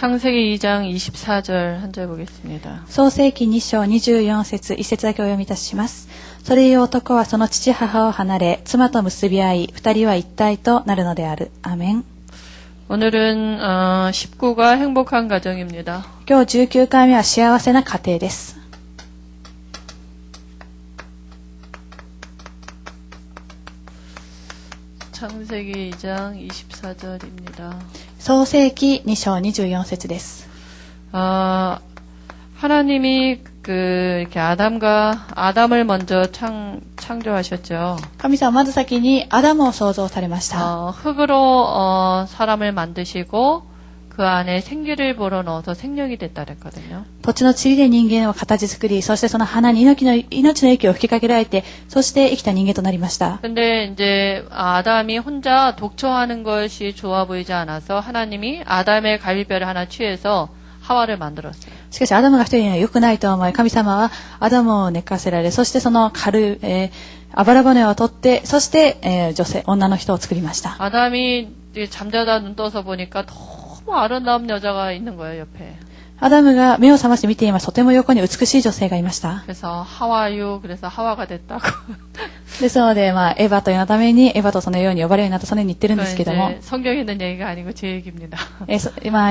창세기 2장 24절 한 절 보겠습니다. 創世記2章24節1節だけお読みいたします。それゆえ男はその父母を離れ、妻と結び合い、二人は一体となるのである。アメン。 오늘은 19가 행복한 가정입니다. 今日19回目は幸せな家庭です。 창세기 2장 24절입니다. 創世記2章24節です。 하나님이 이렇게 아담을 먼저 창조하셨죠. 神様はまず先にアダムを創造されました。 흙으로 사람을 만드시고 그 안에 생기를 불어넣어서 생명이 됐다 그랬거든요. 土地の塵で人間を形作り、そしてその花に命の息を吹きかけられて、そして生きた人間となりました。 근데 이제 아담이 혼자 독초하는 것이 좋아 보이지 않아서 하나님이 아담의 갈비뼈를 하나 취해서 하와를 만들었어요. しかしアダムが一人には良くないと思い、神様はアダムを寝かせられ、そしてそのあばら骨を取って、そして、女の人を作りました。 아담이 잠자다 눈 떠서 보니까 너무 아름다운 여자가 있는 거예요, 옆에. アダムが目を覚まして見ています。とても横に美しい女性がいました。 그래서 그래서 하와가 됐다고. ですので、エヴァというために、エヴァとそのように呼ばれるようになった、そのように言ってるんですけども。 성경에 있는 얘기가 아니고 제 얘기입니다.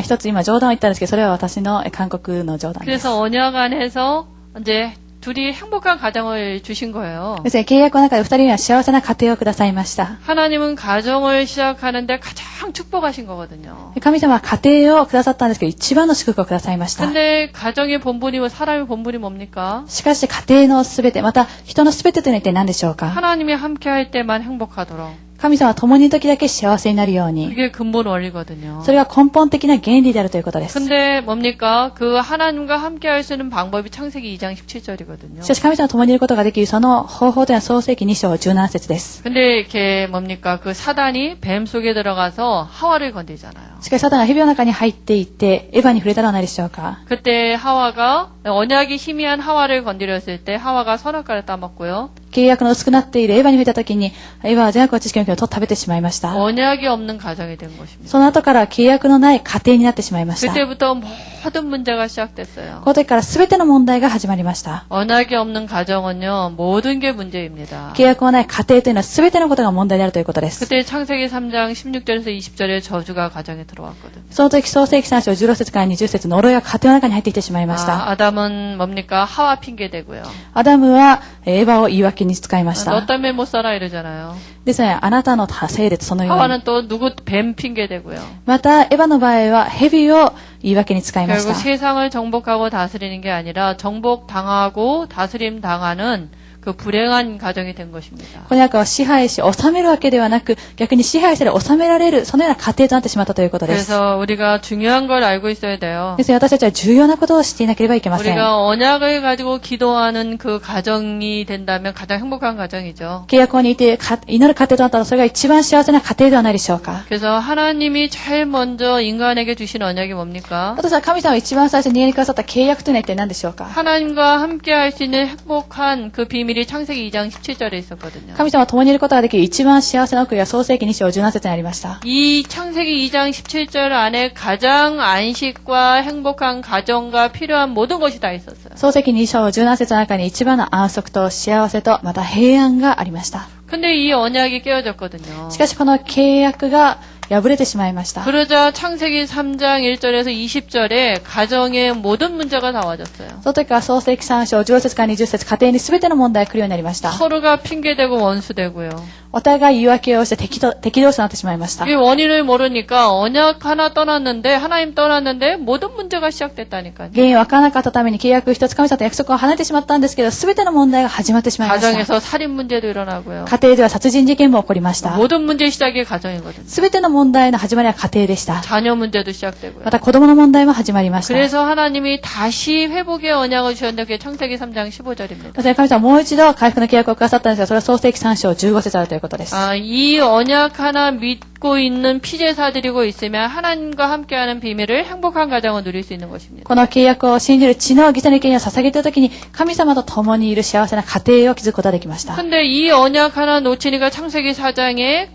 一つ今冗談を言ったんですけど、それは私の韓国の冗談です。 그래서 언약 안에서 이제 둘이 행복한 가정을 주신 거예요. ですね、契約の中で二人には幸せな家庭をくださいました。 하나님은 가정을 시작하는데 가장 축복하신 거거든요. 神様は家庭をくださったんですけど、一番の祝福をくださいました。 근데 가정의 본분이고 사람의 본분이 뭡니까? しかし家庭のすべて、また人のすべてというのは一体何でしょうか？ 하나님이 함께 할 때만 행복하도록. 神様は共にいる時だけ幸せになるように。 그게 근본 원리거든요. それが根本的な原理であるということです。 근데 뭡니까? 그 하나님과 함께 할 수 있는 방법이 창세기 2장 17절이거든요. しかし神様と共にいることができるその方法というのは創世記2章17節です。 근데 이렇게 뭡니까? 그 사단이 뱀 속에 들어가서 하와를 건드리잖아요. しかしサタンが蛇の中に入っていってエヴァに触れたらないでしょうか？ 그때 하와가 언약이 희미한 하와를 건드렸을 때 하와가 선악과를 따먹고요. 契約の薄くなっているエヴァに触れた時にエヴァは善悪の知識の木を食べてしまいました。 언약이 없는 가정이 된 것입니다. その後から契約のない家庭になってしまいました。 그때부터 모든 문제가 시작됐어요. この時から全ての問題が始まりました。 언약이 없는 가정은요, 모든 게 문제입니다. 契約のない家庭というのは全てのことが問題であるということです。 그때 창세기 3장 16절에서 20절에 저주가 가정에 들어왔거든요. その時創世記3章16節から20節の呪いが家庭の中に入ってきてしまいました。 아담은 뭡니까? 하와 핑계 대고요. アダムはエヴァを言い訳に使いました。 너 때문에 못 살아 이러잖아요. ですね、あなたのせいでそのように。 하와는 또 누구 뱀 핑계 대고요. また、エヴァの場合は蛇を言い訳に使いまし 결국 た。 세상을 정복하고 다스리는 게 아니라 정복당하고 다스림 당하는 그 불행한 가정이 된 것입니다. この中は支配し、治めるわけではなく、逆に支配され、治められる、そのような家庭となってしまったということです。 그래서 우리가 중요한 걸 알고 있어야 돼요. ですね、私たちは重要なことを知っていなければいけません。 우리가 언약을 가지고 기도하는 그 가정이 된다면 가장 행복한 가정이죠. 契約をにいて祈る家庭となったら、それが一番幸せな家庭ではないでしょうか。 그래서 하나님이 제일 먼저 인간에게 주신 언약이 뭡니까? 私は神様が一番最初に人間にくださった契約というのは一体何でしょうか。 하나님과 함께 할 수 있는 행복한 그 비밀이 창세기 2장 17절에 있었거든요. 神様と共にいることができる一番幸せな奥義は創世記2章17節にありました。 이 창세기 2장 17절 안에 가장 안식과 행복한 가정과 필요한 모든 것이 다 있었어요. 創世記2章17節の中に一番の安息と幸せとまた平安がありました。 근데 이 언약이 깨어졌거든요. しかしこの契約が破れてしまいました。 그러자 창세기 3장 1절에서 20절에 가정의 모든 문제가 나와졌어요. その時から創世記3章16節から20節、家庭に全ての問題が来るようになりました。 서로가 핑계대고 원수되고요. お互い言い訳をして敵同士となってしまいました。 이 원인을 모르니까 언약 하나 떠났는데 하나님 떠났는데 모든 문제가 시작됐다니까요. 原因わからなかったために契約一つ神様と約束を離れてしまったんですけど、全ての問題が始まってしまいました。 가정에서 살인 문제도 일어나고요. 家庭では殺人事件も起こりました。 모든 문제 시작이 가정이거든요. 全ての問題の始まりは家庭でした。 자녀 문제도 시작되고요. また子供の問題も始まりました。 그래서 하나님이 다시 회복의 언약을 주셨는데 그게 창세기 3장 15절입니다. それ神様はもう一度回復の契約をくださったんですが、それは創世記3章15節あるということです。 이 언약 하나 믿고 믿고 있는 피제사들이고 있으면 하나님과 함께하는 비밀을 행복한 가정을 누릴 수 있는 것입니다. この契約を信じる血の犠牲の権利を捧げたときに、神様と共にいる幸せな家庭を築くことができました。 근데 이 언약 하나 놓치니까 창세기 4장에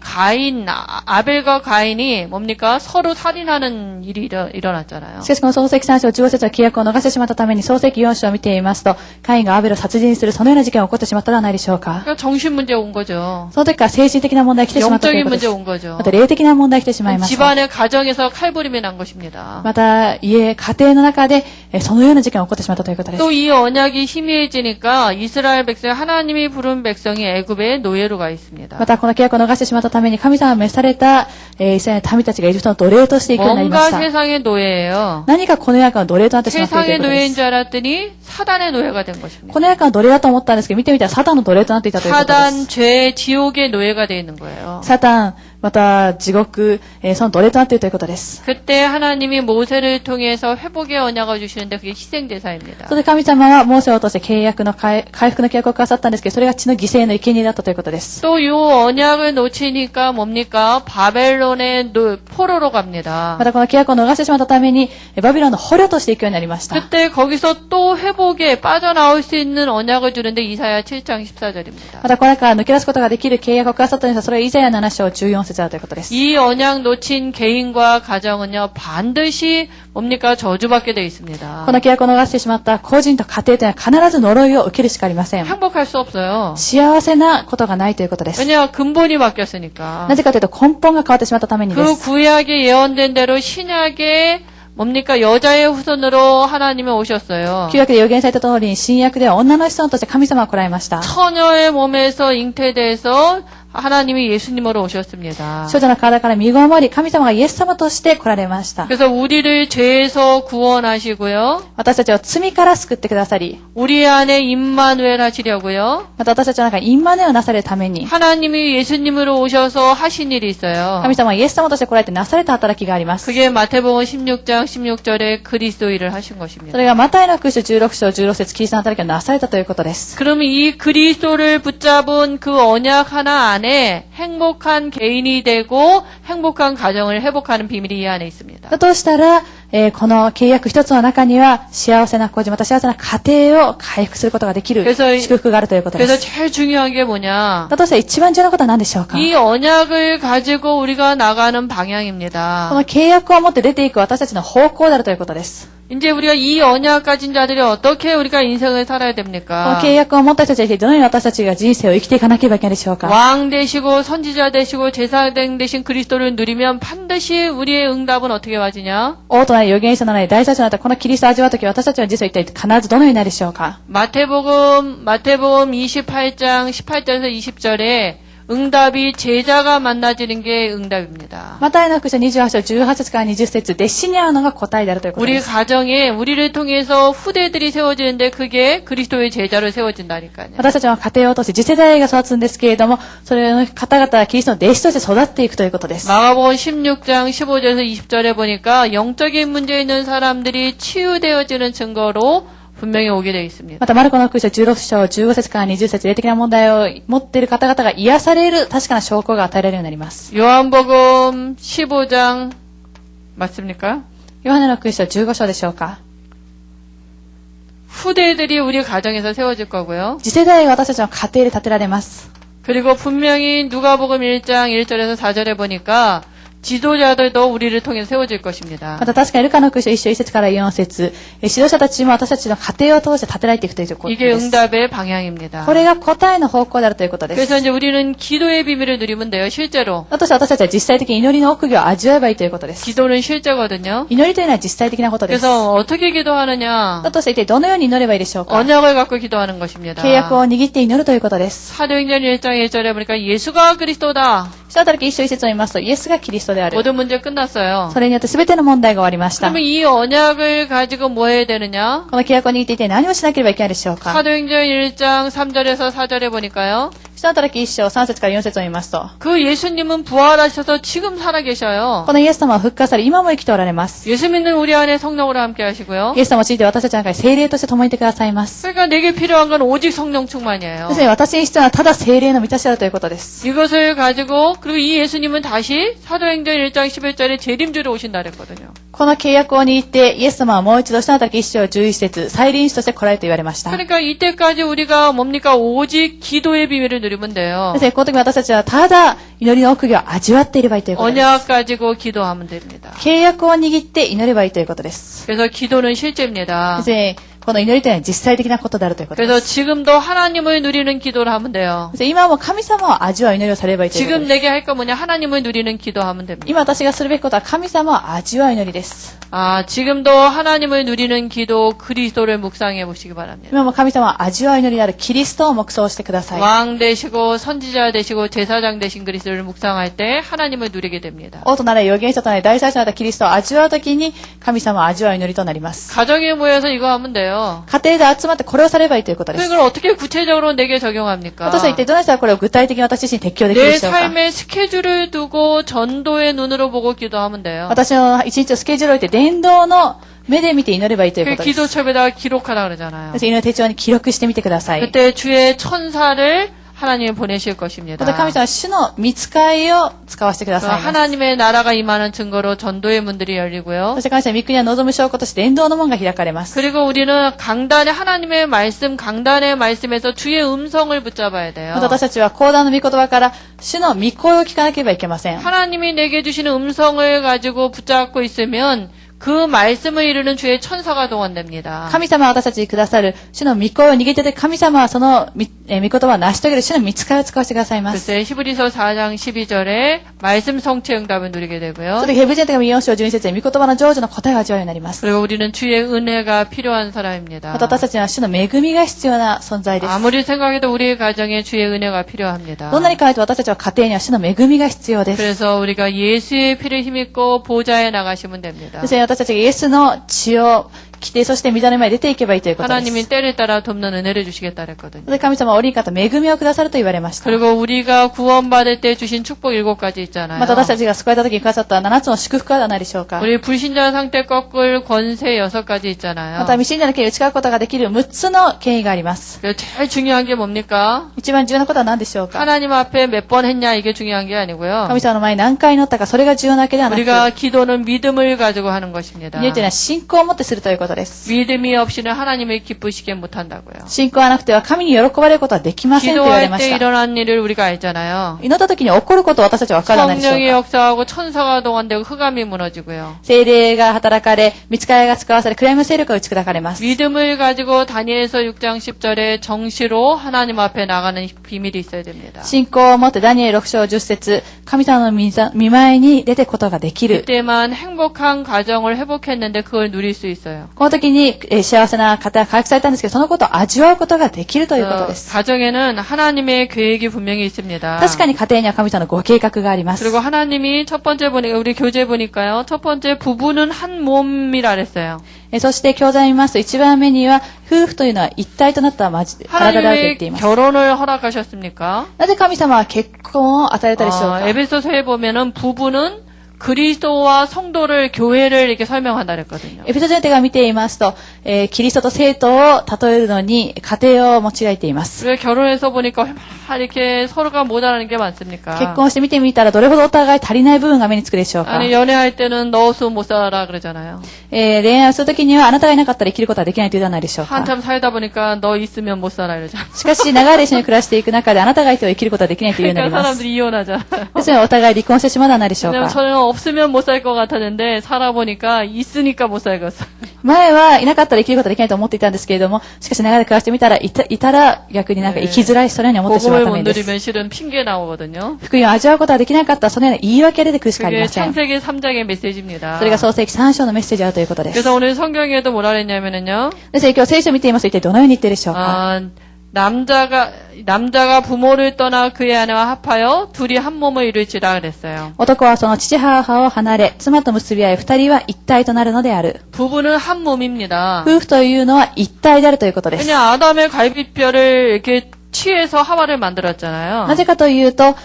아벨과 가인이 뭡니까? 서로 살인하는 일이 일어났잖아요. しかしこの創世記3章15節の契約を逃してしまったために、創世記4章を見ていますと、カインがアベルを殺人するそのような事件が起こってしまったのではないでしょうか。 그러니까 정신 문제 온 거죠. その時から精神的な問題が来てしまったという 영적인 ことで 문제 す。 온 거죠. また霊的な問題が来てしまいました。 집안의 가정에서 칼부림이 난 것입니다. また家庭の中でそのような事件が起こってしまったということです。 또 이 언약이 희미해지니까 이스라엘 백성, 하나님이 부른 백성이 애굽의 노예로 가 있습니다. またこの契約を逃してしまったために神様が召されたイスラエルの民たちがエジプトの奴隷としていくようになりま 뭔가 した。 세상의 노예예요. 何かこの約の奴隷となってしまったという 세상의 ことで 노예인 す。 줄 알았더니 사단의 노예가 된 것입니다. この約は奴隷だと思ったんですけど、見てみたらサタンの奴隷となっていたということです。 사단, 죄, 지옥의 노예가 되어 있는 거예요. サタン、また地獄、その奴隷となっているということです。 그때 하나님이 모세를 통해서 회복의 언약을 주시는데 그게 희생제사입니다. それで神様はモーセを通して契約の回復の契約をくださったんですけど、それが血の犠牲の生贄だったということです。 또 이 언약을 놓치니까 뭡니까? 바벨론의 포로로 갑니다. またこの契約を逃してしまったために、バビロンの捕虜としていくようになりました。 그때 거기서 또 회복에 빠져나올 수 있는 언약을 주는데 이사야 7장 14절입니다. またこれから抜け出すことができる契約をくださったんですが、それはイザヤ7章14節だということです。 이 언약 놓친 개인과 가정은요 반드시 뭡니까? 저주받게 되어 있습니다. この契約を逃してしまった個人と家庭というのは必ず呪いを受けるしかありません。 행복할 수 없어요. 幸せなことがないということです。 왜냐 근본이 바뀌었으니까. なぜかというと根本が変わってしまったためにで 그 す。 구약에 예언된 대로 신약에 뭡니까? 여자의 후손으로 하나님이 오셨어요. 旧約で予言された通りに新約では女の子孫として神様が来られました。 처녀의 몸에서 잉태돼서 하나님이 예수님으로 오셨습니다. 少女の体から身ごもり、神様がイエス様として来られました。 그래서 우리를 죄에서 구원하시고요. 私たちを罪から救ってくださり、 우리 안에 임마누엘 하시려고요. また私たちの中にインマネをなされるために、 하나님이 예수님으로 오셔서 하신 일이 있어요. 神様はイエス様として来られてなされた働きがあります。 그게 마태복음 16장 16절에 그리스도 일을 하신 そ 것입니다. れがマタイの福音書16章16節キリストの働きがなされたということです。 그러면 이 그리스도를 붙잡은 그 언약 하나 안에 행복한 개인이 되고 행복한 가정을 회복하는 비밀이 이 안에 있습니다. だとしたら、この契約一つの中には幸せな個人、また幸せな家庭を回復することができる祝福があるということで 그래서 す。 제일 중요한 게 뭐냐? だとしたら一番重要なことは何でしょうか？ 이 언약을 가지고 우리가 나가는 こ 방향입니다. の契約を持って出ていく私たちの方向であるということです。 이제 우리가 이 언약 가진 자들이 어떻게 우리가 인생을 살아야 この 됩니까? 契約を持った人たちは一体どのように私たちが人生を生きていかなければいけないでしょうか？ 왕 되시고 선지자 되시고 제사장 되신 그리스도를 누리면 반드시 우리의 응답은 어떻게 맞으냐? 王となり預言者となり大祭司となったこのキリストを味わうとき私たちの人生は一体必ずどのようになるでしょうか？ 마태복음 28장 18절에서 20절에 응답이 제자가 만나지는 게 응답입니다. マタイの福音書28章18節から20節弟子に会うのが答えであるということで 우리 す。 가정에 우리를 통해서 후대들이 세워지는데 그게 그리스도의 제자로 세워진다니까요. 私たちは家庭を通して次世代が育つんですけれども、それの方々はキリストの弟子として育っていくということです。 마가복음 16장 15절에서 20절에 보니까 영적인 문제 있는 사람들이 치유되어지는 증거로 분명히 오게 되어 있습니다. また、マルコの福音書16章15節から20節霊的な問題を持っている方々が癒される確かな証拠が与えられるようになります。 요한복음 15장 맞습니까? ヨハネの福音書15章でしょうか？ 후대들이 우리 가정에서 세워질 거고요. 次世代が私たちの家庭で建てられます。 그리고 분명히 누가복음 1장 1절에서 4절에 보니까 지도자들도 우리를 통해 세워질 것입니다. また確かにルカの福音書1章1節から4節指導者たちも私たちの家庭を通して建てられていくということで 이게 す。 응답의 방향입니다. これが答えの方向であるということです。 그래서 이제 우리는 기도의 비밀을 누리면 돼요. 실제로. だとして私たちは実際的に祈りの奥義を味わえばいいということです。 기도는 실제거든요. 祈りというのは実際的なことです。 그래서 어떻게 기도하느냐? だとして一体どのように祈ればいいでしょうか？ 언약을 갖고 기도하는 것입니다. 契約を握って祈るということです。 사도행전 1장 1절에 보니까 예수가 그리스도다. 使徒働き1章1節を見ますとイエスがキリストである。 모든 문제 끝났어요. それによって全ての問題が終わりました。 그러면 이 언약을 가지고 뭐 해야 되느냐? この契約を握っていて何をしなければいけないでしょうか？ 사도행전 1장 3절에서 4절에 보니까요. 使人の働き1章3節から4節を見ますと、 그 예수님은 부활하셔서 지금 살아 계셔요. このイエス様は復活され、今も生きておられます。 예수 믿는 우리 안에 성령으로 함께 하시고요. イエス様をついて私たちの中に聖霊として共にいてくださいます。 그러니까 내게 필요한 건 오직 성령 충만이에요. ですので私に必要なのはただ聖霊の満たしであるということです。 이것을 가지고 그리고 이 예수님은 다시 사도행전 1장 11절에 재림주로 오신다 그랬거든요. この契約を握ってイエス様はもう一度人の働き1章11節再臨死として来られると言われました。 그러니까 이때까지 우리가 뭡니까? 오직 기도의 비밀을 누리면 돼요. ですのでこの時私たちはただ祈りの奥義を味わっていればいいということです。 언약 가지고 기도하면 됩니다. 契約を握って祈ればいいということです。 그래서 기도는 실제입니다. ですのでこの祈りというのは実際的なことであるということで 그래서 す。 지금도 하나님을 누리는 기도를 하면 돼요. ですので今も神様を味わう祈りをされればいいということ 지금 です。 내게 할 건 뭐냐? 하나님을 누리는 기도하면 됩니다. 今私がするべきことは神様を味わう祈りです。 아, 지금도 하나님을 누리는 기도 그리스도를 묵상해 보시기 바랍니다. 今も神様を味わう祈りであるキリストを黙想してください。 왕 되시고 선지자 되시고 제사장 되신 그리스도를 묵상할 때 하나님을 누리게 됩니다. 王となれ預言者となれ大祭司となったキリストを味わうときに神様を味わう祈りとなります。 가정에 모여서 이거 하면 돼요. 家庭で集まってこれをされればいいということです。 그걸 어떻게 구체적으로 내게 적용합니까? 私は一体どの人がこれを具体的に私自身に適用できる 내 でしょうか。 삶의 스케줄을 두고 전도의 눈으로 보고 기도하면 돼요. 私の一日のスケジュールを置いて伝道の目で見て祈ればいいというこ 그 とです。 기도첩에다가 기록하라 그러잖아요. 祈りの手帳に記録してみてください。 그때 주의 천사를 하나님이 보내실 것입니다. また神様は主の御使いを使わせてくだ 그 さいます。 하나님의 나라가 임하는 증거로 전도의 문들이 열리고요. そして神様は御国は望む証拠として伝道の門が開かれます。 그리고 우리는 강단의 하나님의 말씀, 강단의 말씀에서 주의 음성을 붙잡아야 돼요. また私たちは講談の御言葉から主の御声を聞かなければいけません。 하나님이 내게 주시는 음성을 가지고 붙잡고 있으면 그 말씀을 이루는 주의 천사가 동원됩니다. 神様は私たちにくださる主の御声を握ってて神様はその御言葉を成し遂げる主の御使いを使わせてくださいます。 글쎄 히브리서 4장 12절에 말씀 성취 응답을 누리게 そ 되고요. の時ヘブル人の手紙4章12節で御言葉の成就の答えを味わうようになります。 그리고 우리는 주의 은혜가 필요한 사람입니다. また私たちには主の恵みが必要な存在です。 아무리 생각해도 우리 가정에 주의 은혜가 필요합니다. どんなに考えても私たちは家庭には主の恵みが必要です。 그래서 우리가 예수의 피를 힘입고 보좌에 나가시면 됩니다. ですので私たちがイエスの血を着て、そして御座の前に出ていけばいいということです。 하나님이 때를 따라 돕는 은혜를 주시겠다 그랬거든요. で神様は折に方恵みをくださると言われました。 그리고 우리가 구원받을 때 주신 축복 7가지 있잖아요. また私たちが救われた時にくださった7つの祝福は何でしょうか。 우리 불신자 상태 꺾을 권세 6가지 ま 있잖아요. た未信者の権威を打ち勝うことができる6つの権威があります。 그래서 제일 중요한 게 뭡니까? 一番重要なことは何でしょうか。 하나님 앞에 몇 번 했냐 이게 중요한 게 아니고요. 神様の前に何回祈ったか、それが重要なわけではなく、 우리가 기도는 믿음을 가지고 하는 것입니다. 祈りというのは信仰を持ってするということです。 믿음이 없이는 하나님을 기쁘시게 못한다고요. 信仰はなくては神に喜ばれることはできませんと言われ 기도할 ま 때 した。 일어난 일을 우리가 알잖아요. 祈った時に起こることを私たちは分からないでしょう 성령이 か。 역사하고 천사가 동원되고 흑암이 무너지고요. 聖霊が働かれ、御使いが使わされ、暗闇の勢力が打ち砕かれます。 믿음을 가지고 다니엘서 6장 10절에 정시로 하나님 앞에 나가는 비밀이 있어야 됩니다. 信仰を持ってダニエル6章10節神様の御前に出ていくことができる。 그때만 행복한 가정을 회복했는데 그걸 누릴 수 있어요. この時に幸せな方が回復されたんですけど、そのことを味わうことができるということです。 가정에는 하나님의 계획이 분명히 있습니다. 確かに家庭には神様のご計画があります。 그리고 하나님이 첫 번째 보니까 우리 교재 보니까요. 첫 번째 부부는 한 몸이라 그랬어요. そして教材を見ますと一番目には夫婦というのは一体となった体だと言 하나님의 っています。 결혼을 허락하셨습니까? なぜ神様は結婚を与えたでしょうか。 에베소서에 보면은 부부는 그리스도와 성도를 교회를 이렇게 설명한다 그랬거든요. エペソ人の手紙を見ていますと、キリストと生徒を例えるのに家庭を用いています。 왜 결혼해서 보니까 막 이렇게 서로가 모자라는 게 많습니까? 結婚して見てみたらどれほどお互い足りない部分が目につくでしょうか。 아니 연애할 때는 너 없으면 못 살아 그러잖아요. 恋愛をするときにはあなたがいなかったら生きることはできないというのではないでしょうか。 한참 살다 보니까 너 있으면 못 살아 이러잖아요. しかし長い一緒に暮らしていく中であなたがいては生きることはできないというようになり 그러니까 ます。 사람들이 이혼하잖아요. ですのでお互い離婚してしまうのではないでしょう 왜냐면 か。 저는 없으면 못 살 것 같았는데 살아보니까 있으니까 못 살겠어요. 前はいなかったら生きることはできないと思っていたんですけれども、しかし長い暮らしてみたらいたら逆になんか生きづらいそのように思ってしまう 복음을 た 못 めです。 누리면 실은 핑계 나오거든요. 福音を味わうことができなかったらそのような言い訳が出てくるしかあり 그게 ません。 창세기 3장의 메시지입니다. それが創世記3章のメッセージであるということです。 그래서 오늘 성경에도 뭐라 그랬냐면은요. ですので今日聖書を見ていますと一体どのように言っているでしょうか。 아, 남자가 부모를 떠나 그의 아내와 합하여 둘이 한 몸을 이룰지라 그랬어요. 男はその父母を離れ、妻と結び合い二人は一体となるのである。 부부는 한 몸입니다. 夫婦というのは一体であるということです。 그냥 아담의 갈비뼈를 이렇게 취해서 하와를 만들었잖아요. なぜかというと、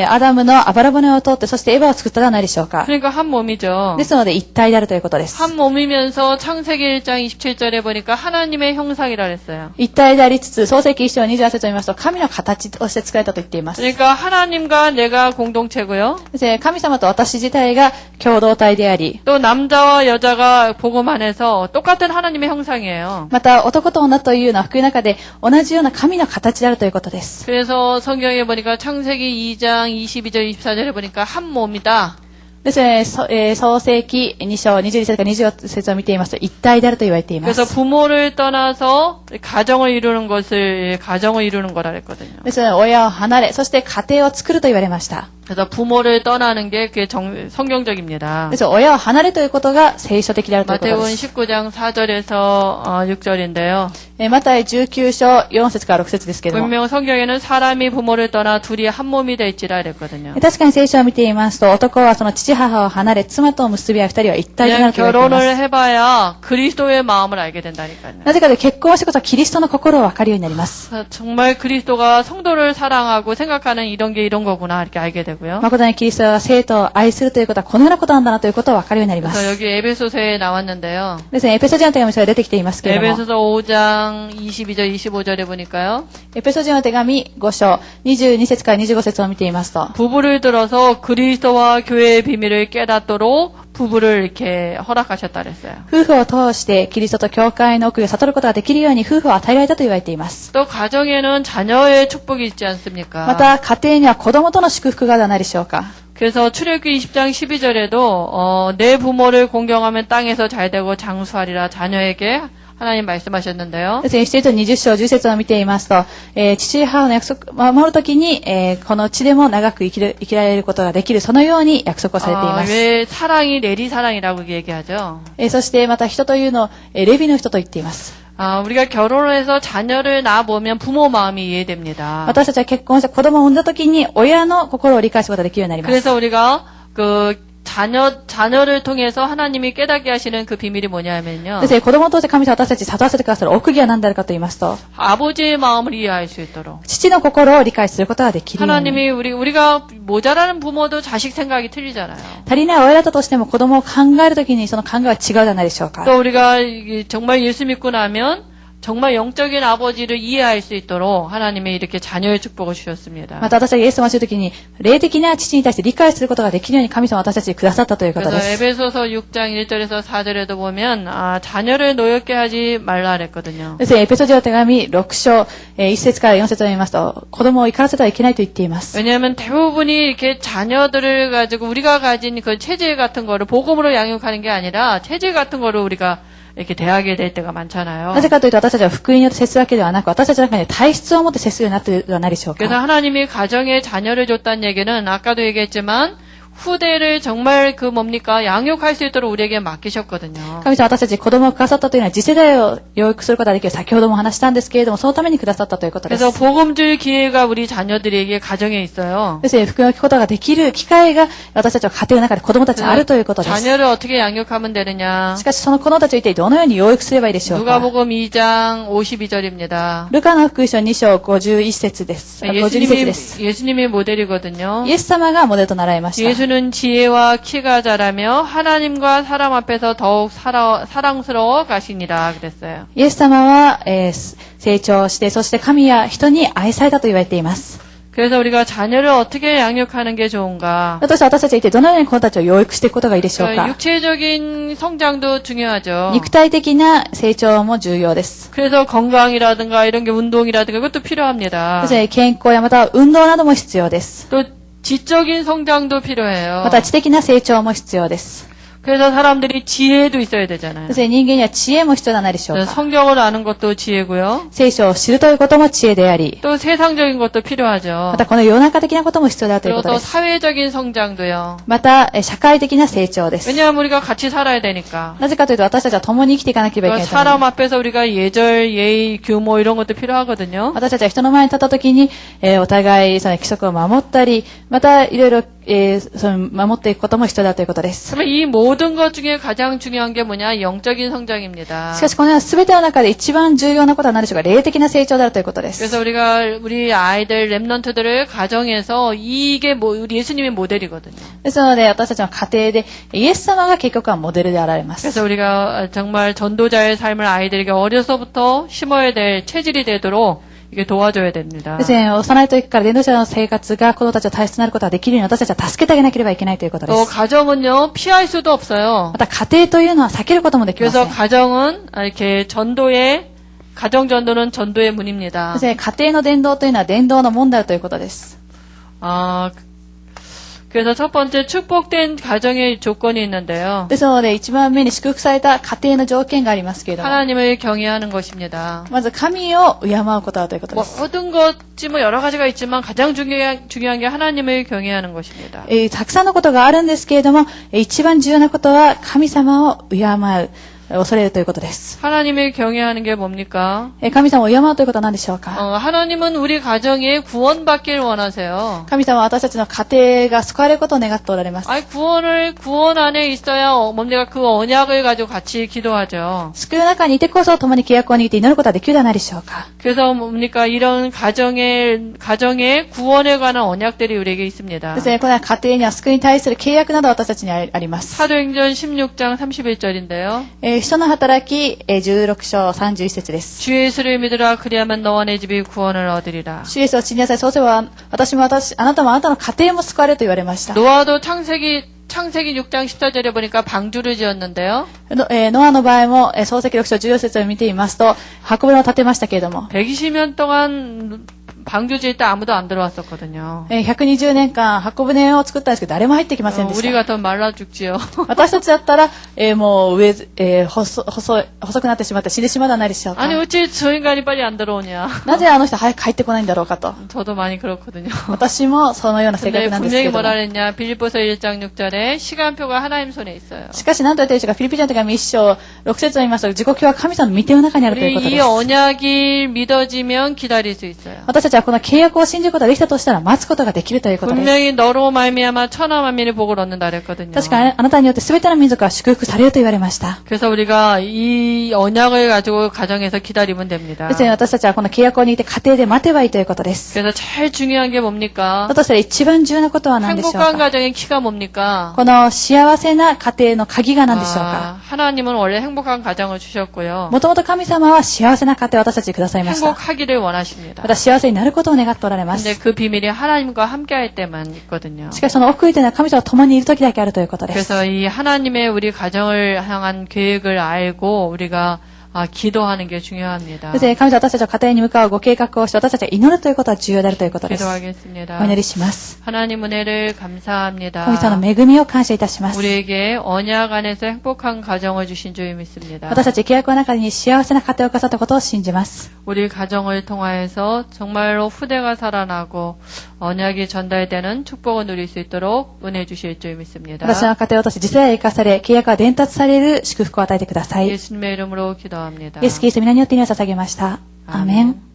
アダムのあばら骨を取って、そしてエヴァを作ったのは何でしょうか。 그러니까 한 몸이죠. ですので一体であるということです。 한 몸이면서 창세기 1장 27절에 보니까 하나님의 형상이라 했어요. 一体でありつつ、創世記1章28節を見ますと、神の形として作られたと言っています。 그러니까 하나님과 내가 공동체고요. 神様と私自体が共同体であり、 또 남자와 여자가 복음 안에서 똑같은 하나님의 형상이에요. また男と女というのは福音の中で同じような神の形であるということです。 그래서 성경에 보니까 창세기 2장 22절 24절에 보니까 한 몸이다. ですね、創世記2章21節から24節を見ていますと一体であると言われています。 그래서 부모를 떠나서 가정을 이루는 거라 그랬거든요. ですので親を離れ、そして家庭を作ると言われました。 그래서 부모를 떠나는 게 그게 성경적입니다. ですので親を離れということが聖書的であるということで 마태복음 す。 19장 4절에서 6절인데요. マタイ19章4節から6節ですけれども、 분명 성경에는 사람이 부모를 떠나 둘이 한 몸이 될지라 그랬거든요. 確かに聖書を見ていますと、男はその父母を離れ、妻と結び合い二人は一体とな 그냥 ると言われています。 결혼을 해봐야 그리스도의 마음을 알게 된다니까요. なぜかというと結婚をしたことはキリストの心を分かるようになります。 정말 그리스도가 성도를 사랑하고 생각하는 이런 게 이런 거구나 이렇게 알게 되고요. 誠にキリストが生徒を愛するということはこのようなことなんだなということを分かるようになりま 그래서 す。 여기 에베소서에 나왔는데요. ですね、エペソ人の手紙それ出てきていますけれども、 에베소서 5장 22절 25절에 보니까요. エペソ人の手紙5章22節から25節を見ていますと、 부부를 들어서 그리스도와 교회의 비밀을 깨닫도록 부부를 이렇게 허락하셨다 그랬어요. 夫婦を通してキリストと教会の奥義を悟ることができるように夫婦を与えられたと言われています。 또 가정에는 자녀의 축복이 있지 ま 않습니까? た家庭には子供との祝福がないでしょうか。 그래서 출애굽기 20장 12절에도 내 부모를 공경하면 땅에서 잘되고 장수하리라 자녀에게 하나님 말씀하셨는데요. ですね、7章20章10節を見ていますと、父母の約束を守るときに、この地でも長く生きられることができる、そのように約束をされています。 왜 사랑이 내리사랑이라고 얘기하죠? そしてまた人というのを、レビの人と言っています。 우리가 결혼을 해서 자녀를 낳아보면 부모 마음이 이해됩니다. 私たちは結婚して子供を産んだときに親の心を理解することができるようになります。 그래서 우리가 자녀를 통해서 하나님이 깨닫게 하시는 그 비밀이 뭐냐면요. ですね、子供を通して神様は私たちに悟らせてくださる奥義は何であるかと言いますと、 아버지의 마음을 이해할 수 있도록. 父の心を理解することができるように。 하나님이 우리가 모자라는 부모도 자식 생각이 틀리잖아요. 足りない親だったとしても子供を考えるときにその考えは違うじゃないでしょうか。 또 우리가 정말 예수 믿고 나면 정말 영적인 아버지를 이해할 수 있도록 하나님이 이렇게 자녀의 축복을 주셨습니다. また私たちがイエス様を知るときに、霊的な父に対して理解することができるように神様は私たちにくださったということで 그래서 す。 에베소서 6장 1절에서 4절에도 보면 자녀를 노엽게 하지 말라 그랬거든요. ですね、エペソ人の手紙6章、1節から4節を見ますと、子供を怒らせてはいけないと言っています。 왜냐하면 대부분이 이렇게 자녀들을 가지고 우리가 가진 그 체질 같은 거를 복음으로 양육하는 게 아니라 체질 같은 거를 우리가 이렇게 대하게 될 때가 많잖아요. なぜかというと私たちは福音によって接するわけではなく、私たちの中に体質を持って接するようになっているのではないでしょう 그래서 か。 하나님이 가정에 자녀를 줬다는 얘기는 아까도 얘기했지만 후대를 정말 양육할 수 있도록 우리에게 맡기셨거든요. 神様は私たちに子供をくださったというのは次世代を養育することができる。先ほども話したんですけれども、そのためにくださったということです。 그래서 복음 줄 기회가 우리 자녀들에게 가정에 있어요. ですね、福音を聞くことができる機会が私たちの家庭の中で子供たちにあるということです。 자녀를 어떻게 양육하면 되느냐? しかしその子供たちを一体どのように養育すればいいでしょうか。 누가복음 2장 52절입니다. ルカの福音書2章51節です。52節です。 예수님이 모델이거든요. イエス様がモデルと習いました。 예수는 지혜와 키가 자라며 하나님과 사람 앞에서 더욱 사랑스러워 가시니라 그랬어요. イエス様は、成長して、そして神や人に愛されたと言われています。 그래서 우리가 자녀를 어떻게 양육하는 게 좋은가? 私たちは一体どのように子供たちを養育していくことがいいでしょうか。 육체적인 성장도 중요하죠. 肉体的な成長も重要です。 그래서 건강이라든가 이런 게 운동이라든가 그것도 필요합니다. そして健康やまた運動なども必要です。 또 지적인 성장도 필요해요. また知的な成長も必要です。 그래서 사람들이 지혜도 있어야 되잖아요. そして人間には知恵も必要ではないでしょうか。 성경을 아는 것도 지혜고요. 聖書を知るということも知恵であり、 또 세상적인 것도 필요하죠. またこの世の中的なことも必要だというこ 그리고 と 또 です。 사회적인 성장도요. また社会的な成長です。 왜냐하면 우리가 같이 살아야 되니까. なぜかというと私たちは共に生きていかなければいけないために。 사람 앞에서 우리가 예절, 예의, 규모 이런 것도 필요하거든요. 私たちは人の前に立った時に、お互いその規則を守ったり、またいろいろその守っていくことも必要だということです。 그러면 이 모든 것 중에 가장 중요한 게 뭐냐? 영적인 성장입니다. しかし、このような全ての中で一番重要なことは何でしょうか？霊的な成長であるということです。 그래서 우리 아이들 랩런트들을 가정에서 이게 우리 예수님의 모델이거든요. ですので、私たちの家庭で、イエス様が結局はモデルであられます。 그래서 우리가 정말 전도자의 삶을 아이들에게 어려서부터 심어야 될 체질이 되도록 이게 도와줘야 됩니다. ですね、幼い時から伝道者の生活が子供たちを大切になることができるように私たちは助けてあげなければいけないということで 또 す。 가정은요 피할 수도 없어요. また家庭というのは避けることもできませ 그래서 ん。 가정은 이렇게 가정 전도는 전도의 문입니다. ですね、家庭の伝道というのは伝道の門であるということです。 그래서 첫 번째 축복된 가정의 조건이 있는데요. ですので、一番目に祝福された家庭の条件がありますけれども、 하나님을 경외하는 것입니다. まず神を敬うことだということで 뭐 す。 모든 것이 뭐 여러 가지가 있지만 가장 중요한 게 하나님을 경외하는 것입니다. たくさんのことがあるんですけれども、一番重要なことは神様を敬う。恐れるということです。 하나님을 경외하는 게 뭡니까? 神様を敬うということは何でしょうか？ 하나님은 우리 가정에 구원받길 원하세요. 神様は私たちの家庭が救われることを願っておられます。 구원 안에 있어야 뭡니까? 그 언약을 가지고 같이 기도하죠. 救いの中にいてこそ共に契約を握って祈ることができるではないでしょうか？ 그래서 뭡니까? 이런 가정의 구원에 관한 언약들이 우리에게 있습니다. ですね、この家庭には救いに対する契約など私たちにあります。 사도행전 16장 31절인데요. 人の働き、16章31節です。 주 예수를 믿으라 그리하면 너와 내 집이 구원을 얻으리라. 主イエスを信じなさい。そうすればあなたもあなたの家庭も救われると言われました。 노아도 창세기 6장 14절에 보니까 방주를 지었는데요. ノアの場合も、創世記6章14節を見ていますと、箱舟を建てましたけれども、 120년 동안 방주 지을 때 아무도 안 들어왔었거든요. 120年間箱舟を作ったんですけど、誰も入ってきませんでし 우리 た。 같으면 말라 죽지요. 私たちだったら、もう細くなってしまって死んでしまうのではないでしょうか。 아니 어찌 저 인간이 빨리 안 들어오냐. なぜあの人早く帰ってこないんだろうかと。 저도 많이 그렇거든요. 私もそのような性 근데 格なんですけ 분명히 れども。 뭐라 그랬냐. 빌립보서 1장 6절에 시간표가 하나님 손에 있어요. しかし何と言っているでしょうか。フィリピンの手紙1章6節を見ますと、時刻表は神様の御手の中にあるということ 우리 で 이 す。 언약이 믿어지면 기다릴 수 있어요. 私たちはこの契約を信じることができたとしたら待つことができるということです。 분명히 너로 말미암아 천하 만민이 복을 얻는다 그랬거든요. 確かにあなたによって全ての民族は祝福されると言われました。 그래서 우리가 이 언약을 가지고 가정에서 기다리면 됩니다. ですね、私たちはこの契約を握って家庭で待てばいいということです。 그래서 제일 중요한 게 뭡니까? だとしたら一番重要なことは何でしょう 행복한 か？ 가정의 키가 뭡니까? この幸せな家庭の鍵が何でしょうか？ 하나님은 원래 행복한 가정을 주셨고요. もともと神様は幸せな家庭を私たちにくださいました。 행복하기를 원하십니다. また幸せになることを願っておられます。 근데 그 비밀이 하나님과 함께할 때만 있거든요. しかしその奥にというのは神様と共にいる時だけあるということです。 그래서 이 하나님의 우리 가정을 향한 계획을 알고 우리가 기도하는 게 중요합니다. ですね、神様は私たちの家庭に向かうご計画をして私たちが祈るということは重要であるということです。 기도하겠습니다. お祈りします。 하나님 은혜를 감사합니다. 神様の恵みを感謝いたします。 우리에게 언약 안에서 행복한 가정을 주신 줄 믿습니다. 私たち契約の中に幸せな家庭を飾ったことを信じます。 우리 가정을 통하여서 정말로 후대가 살아나고 언약이 전달되는 축복을 누릴 수 있도록 은혜 주실 줄 믿습니다. 私の家庭を通して次世代へ生かされ、契約が伝達される祝福を与えてください。イ 예수님의 이름으로 기도합니다. エス・キリストの皆によって祈りを捧げました。アーメン。